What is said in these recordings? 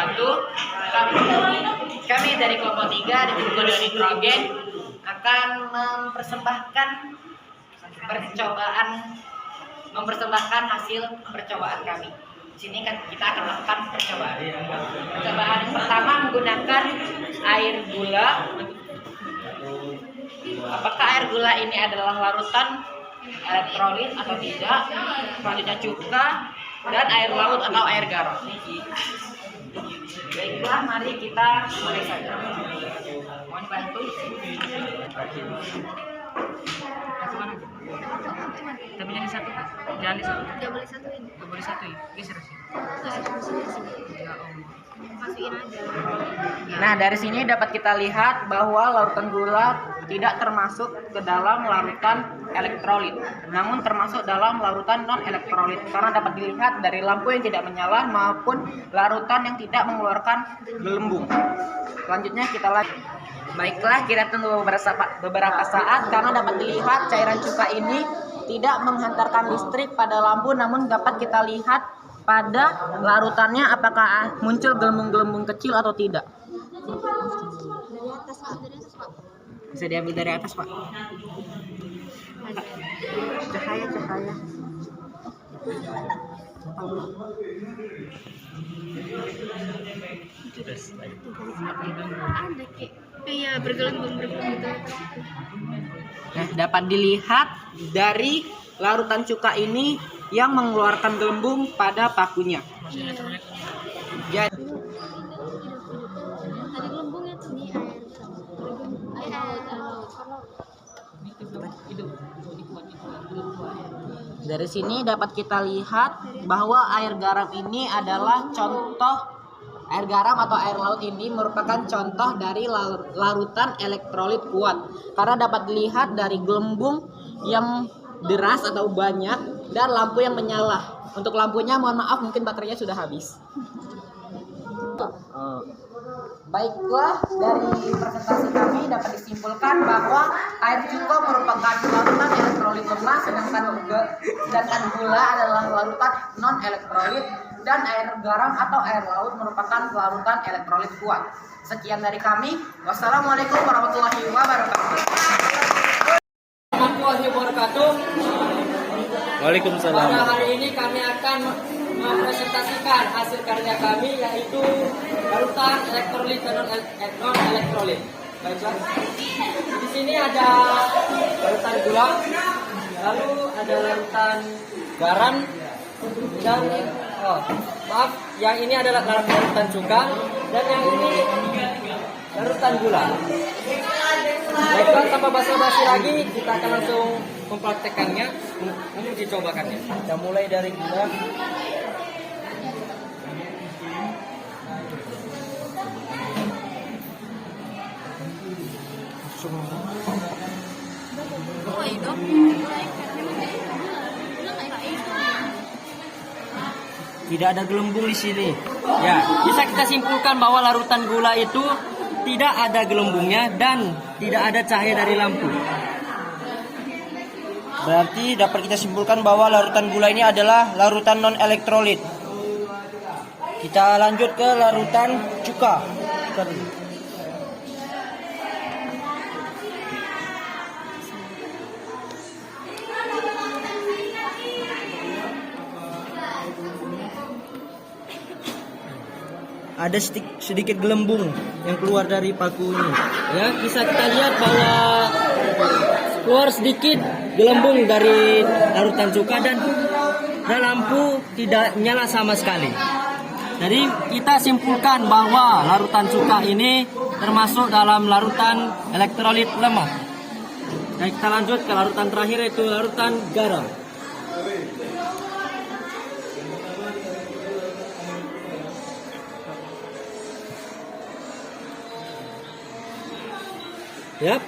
wabarakatuh. Kami dari kelompok 3 di Gudang Nitrogen akan mempersembahkan hasil percobaan kami. Di sini kan kita akan melakukan percobaan. Percobaan yang pertama menggunakan air gula. Apakah air gula ini adalah larutan elektrolit atau tidak? Selanjutnya cuka dan air laut atau air garam. Baiklah, mari kita mulai saja. Mohon bantu. Tapi jadi satu, jangan satu. Gak boleh satuin. Gak boleh satu ya? Geser sih. Ya Allah. Masukin aja. Nah, dari sini dapat kita lihat bahwa larutan gula tidak termasuk ke dalam larutan elektrolit, namun termasuk dalam larutan non elektrolit karena dapat dilihat dari lampu yang tidak menyala maupun larutan yang tidak mengeluarkan gelembung. Selanjutnya kita lanjut. Baiklah, kita tunggu beberapa saat karena dapat dilihat cairan cuka ini tidak menghantarkan listrik pada lampu, namun dapat kita lihat pada larutannya apakah muncul gelembung-gelembung kecil atau tidak. Dari atas Pak. Bisa diambil dari atas, Pak. Cahaya. Ada kayak bergelembung gitu. Nah, dapat dilihat dari larutan cuka ini yang mengeluarkan gelembung pada pakunya. Jadi, Ada gelembungnya tuh di air laut. dari sini dapat kita lihat bahwa air garam ini adalah contoh air garam atau air laut ini merupakan contoh dari larutan elektrolit kuat karena dapat dilihat dari gelembung yang deras atau banyak dan lampu yang menyala. Untuk lampunya mohon maaf mungkin baterainya sudah habis. Baiklah, dari presentasi kami dapat disimpulkan bahwa air cuka merupakan larutan elektrolit lemah, sedangkan gula adalah larutan non elektrolit, dan air garam atau air laut merupakan larutan elektrolit kuat. Sekian dari kami. Wassalamualaikum warahmatullahi wabarakatuh. Waalaikumsalam. Pada hari ini kami akan mempresentasikan hasil karya kami, yaitu larutan elektrolit dan non elektrolit. Baiklah. Di sini ada larutan gula, lalu ada larutan garam, dan yang ini adalah larutan cuka, dan yang ini larutan gula. Baiklah, tanpa basa-basi lagi, kita akan langsung mempraktekannya, menguji cobakannya. Kita mulai dari gula. Tidak ada gelembung di sini. Ya, bisa kita simpulkan bahwa larutan gula itu tidak ada gelembungnya dan tidak ada cahaya dari lampu. Berarti dapat kita simpulkan bahwa larutan gula ini adalah larutan non elektrolit. Kita lanjut ke larutan cuka. Ada sedikit gelembung yang keluar dari paku ini. Ya, bisa kita lihat bahwa keluar sedikit gelembung dari larutan cuka dan lampu tidak nyala sama sekali. Jadi kita simpulkan bahwa larutan cuka ini termasuk dalam larutan elektrolit lemah. Dan kita lanjut ke larutan terakhir, yaitu larutan garam. Ya,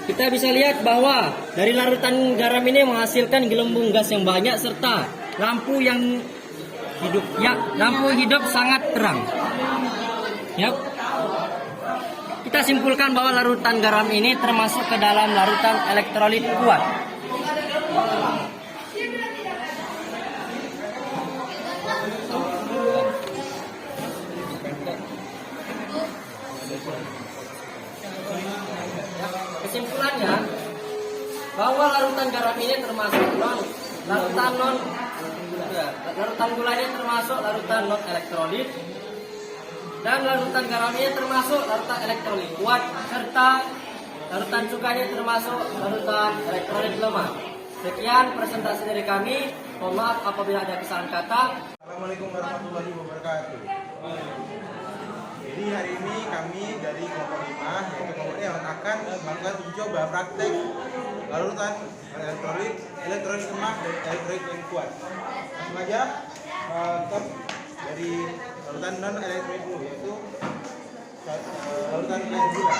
kita bisa lihat bahwa dari larutan garam ini menghasilkan gelembung gas yang banyak serta lampu yang hidup. Ya, lampu hidup sangat terang. Ya, kita simpulkan bahwa larutan garam ini termasuk ke dalam larutan elektrolit kuat. bahwa larutan garam ini termasuk larutan gulanya termasuk larutan non elektrolit, dan larutan garamnya termasuk larutan elektrolit kuat, serta larutan cukanya termasuk larutan elektrolit lemah. Sekian presentasi dari kami. Mohon maaf apabila ada kesalahan kata. Assalamualaikum warahmatullahi wabarakatuh. Jadi hari ini kami dari kelompok 5 yaitu kelompok yang akan melakukan uji coba praktek larutan elektrolit lemah dan elektrolit yang kuat. Langsung aja ke dari larutan non elektrolit dulu, yaitu larutan air gula.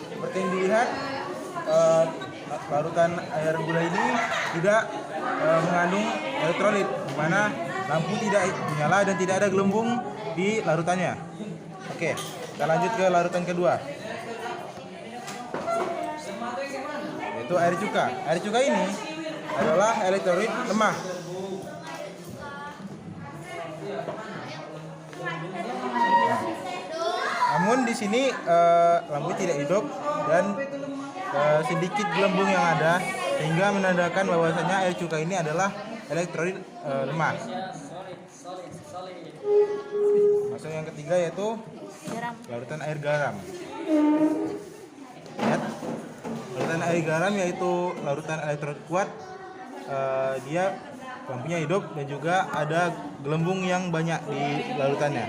Seperti yang dilihat, larutan air gula ini tidak mengandung elektrolit, di mana lampu tidak menyala dan tidak ada gelembung di larutannya. Oke, kita lanjut ke larutan kedua, yaitu air cuka. Air cuka ini adalah elektrolit lemah. Namun di sini lampu tidak hidup dan sedikit gelembung yang ada, sehingga menandakan bahwasanya air cuka ini adalah elektrolit lemah. Masuk yang ketiga, yaitu larutan air garam. Lihat, larutan air garam yaitu larutan elektrolit kuat. Dia lampunya hidup dan juga ada gelembung yang banyak di larutannya.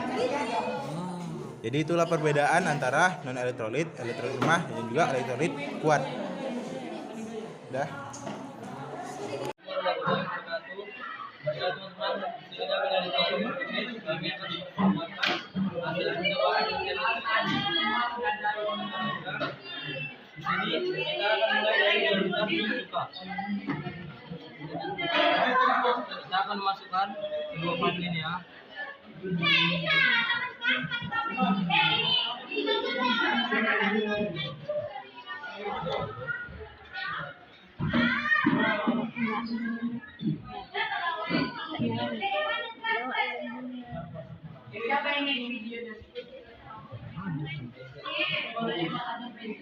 Jadi itulah perbedaan antara non elektrolit, elektrolit lemah dan juga elektrolit kuat. Udah. Di sini kita akan mulai dari larutan cuka. Kita akan masukkan dua pan ini ya.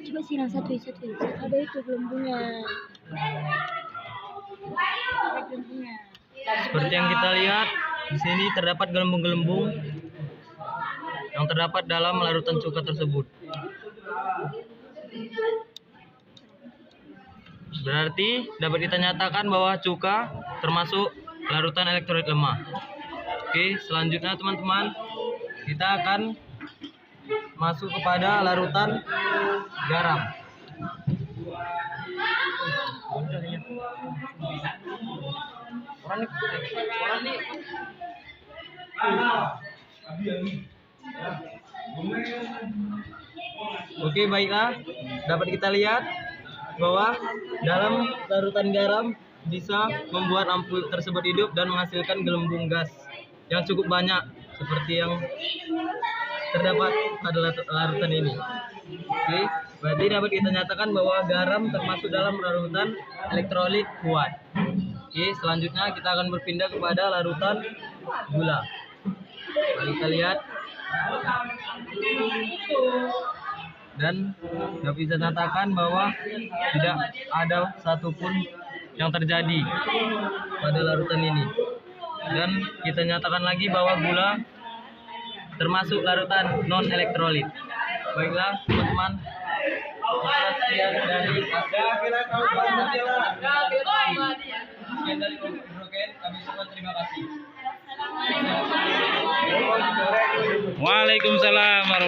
Coba siram satu. Ada itu gelembungnya. Seperti yang kita lihat, di sini terdapat gelembung-gelembung yang terdapat dalam larutan cuka tersebut. Berarti dapat kita nyatakan bahwa cuka termasuk larutan elektrolit lemah. Oke, selanjutnya teman-teman, kita akan masuk kepada larutan garam. Oke, baiklah, dapat kita lihat bahwa dalam larutan garam bisa membuat lampu tersebut hidup dan menghasilkan gelembung gas yang cukup banyak seperti yang terdapat pada larutan ini. Oke, berarti dapat kita nyatakan bahwa garam termasuk dalam larutan elektrolit kuat. Oke, selanjutnya kita akan berpindah kepada larutan gula. Mari kita lihat. Dan dapat bisa nyatakan bahwa tidak ada satupun yang terjadi pada larutan ini. Dan kita nyatakan lagi bahwa gula termasuk larutan non elektrolit. Baiklah teman-teman, sekian dari Hidrogen, kami semua terima kasih. Waalaikumsalam warahmatullahi wabarakatuh.